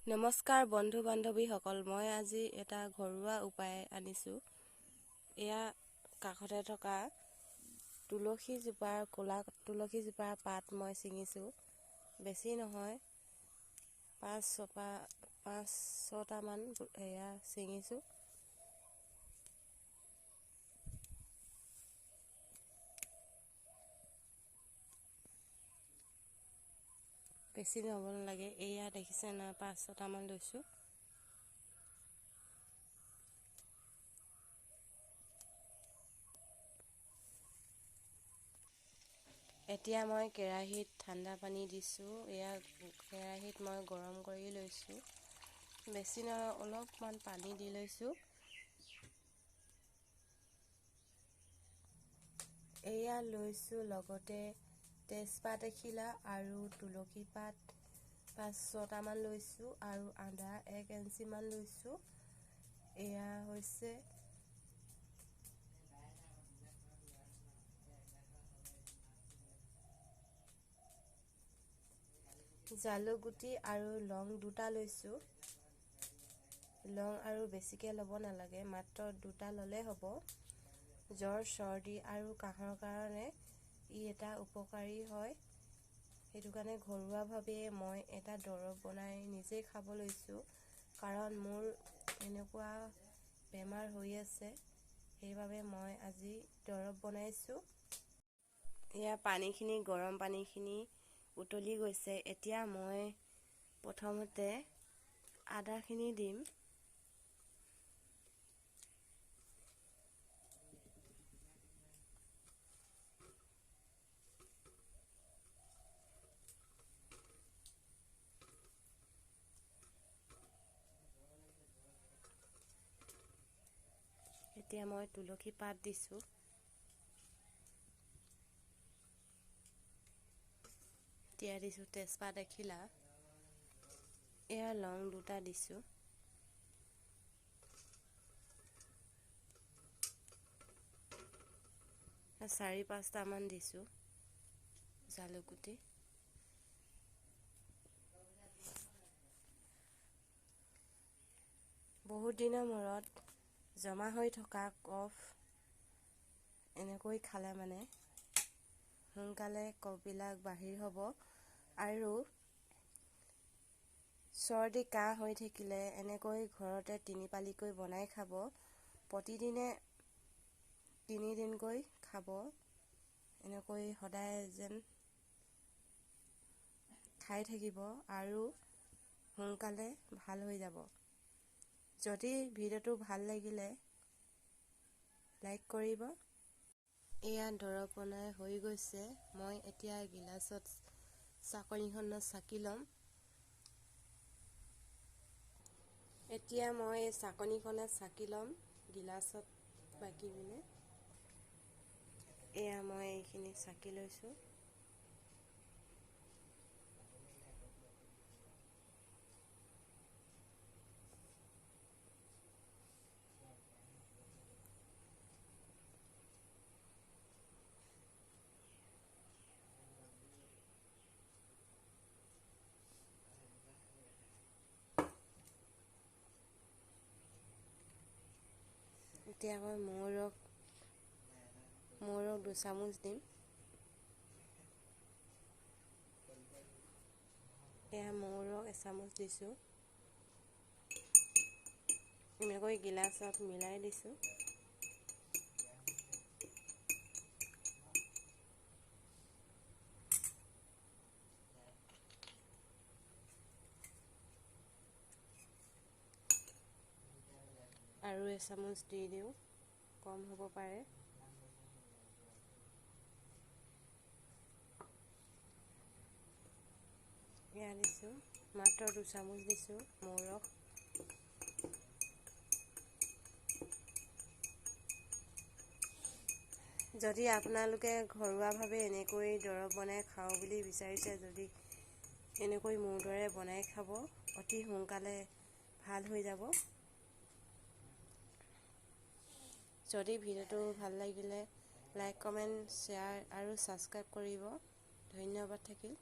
নমস্কাৰ বন্ধু বান্ধৱীসকল, মই আজি এটা ঘৰুৱা উপায় আনিছোঁ। এয়া কাষতে থকা ক'লা তুলসী জোপাৰ পাত মই ছিঙিছোঁ। বেছি নহয়, 5-6টামান এয়া ছিঙিছোঁ। বেছি নহ'ব নালাগে, এয়া দেখিছে না 5-6টামান লৈছোঁ। এতিয়া মই কেৰাহীত ঠাণ্ডা পানী দিছোঁ। এয়া কেৰাহীত মই গৰম কৰি লৈছোঁ। বেছি নহয়, অলপমান পানী দি লৈছোঁ। এয়া লৈছোঁ, লগতে তেজপাত এখিলা আৰু তুলসী পাত 5-6টামান লৈছোঁ আৰু আদা 1 ইঞ্চিমান লৈছোঁ। এয়া হৈছে জালুক গুটি আৰু লং 2টা লৈছোঁ। লং আৰু বেছিকৈ ল'ব নালাগে, মাত্ৰ 2টা ল'লে হ'ব। জ্বৰ, চৰ্দি আৰু কাহৰ কাৰণে ই এটা উপকাৰী হয়। সেইটো কাৰণে ঘৰুৱাভাৱে মই এটা দৰৱ বনাই নিজেই খাব লৈছোঁ, কাৰণ মোৰ এনেকুৱা বেমাৰ হৈ আছে। সেইবাবে মই আজি দৰৱ বনাইছোঁ। এয়া গৰম পানীখিনি উতলি গৈছে। এতিয়া মই প্ৰথমতে আদাখিনি দিম। এতিয়া মই তুলসী পাত দিছোঁ। এতিয়া দিছোঁ তেজপাত এখিলা। এয়া লং 2টা দিছোঁ। 4-5টামান দিছোঁ জালুক গুটি। বহুত দিনৰ মূৰত জমা হৈ থকা কফ এনেকৈ খালে মানে সোনকালে কফবিলাক বাহিৰ হ'ব। আৰু চৰ্দি কাহ হৈ থাকিলে এনেকৈ ঘৰতে 3 পালিকৈ বনাই খাব। প্ৰতিদিনে 3 দিনকৈ খাব। এনেকৈ সদায় যেন খাই থাকিব আৰু সোনকালে ভাল হৈ যাব। যদি ভিডিঅ'টো ভাল লাগিলে লাইক কৰিব। এয়া দৰৱ বনাই হৈ গৈছে। মই এতিয়া গিলাচত চাকনিখনত চাকি ল'ম। এতিয়া মই চাকনিখনত চাকি ল'ম গিলাচত বাকি পিনে। এয়া মই এইখিনি চাকি লৈছোঁ। এতিয়া মই মৌ ৰস 2 চামুচ দিম। এয়া মৌ ৰস 1 চামুচ দিছোঁ। এনেকৈ গিলাচত মিলাই দিছোঁ। আৰু 1 চামুচ দি দিওঁ, কম হ'ব পাৰে। এয়া দিছোঁ, মাত্ৰ 2 চামুচ দিছোঁ মৌ ৰস। যদি আপোনালোকে ঘৰুৱাভাৱে এনেকৈ দৰৱ বনাই খাওঁ বুলি বিচাৰিছে, যদি এনেকৈ মোৰ দৰে বনাই খাব, অতি সোনকালে ভাল হৈ যাব। যদি ভিডিঅ'টো ভাল লাগিলে লাইক, কমেণ্ট, শ্বেয়াৰ আৰু ছাবস্ক্ৰাইব কৰিব। ধন্যবাদ থাকিল।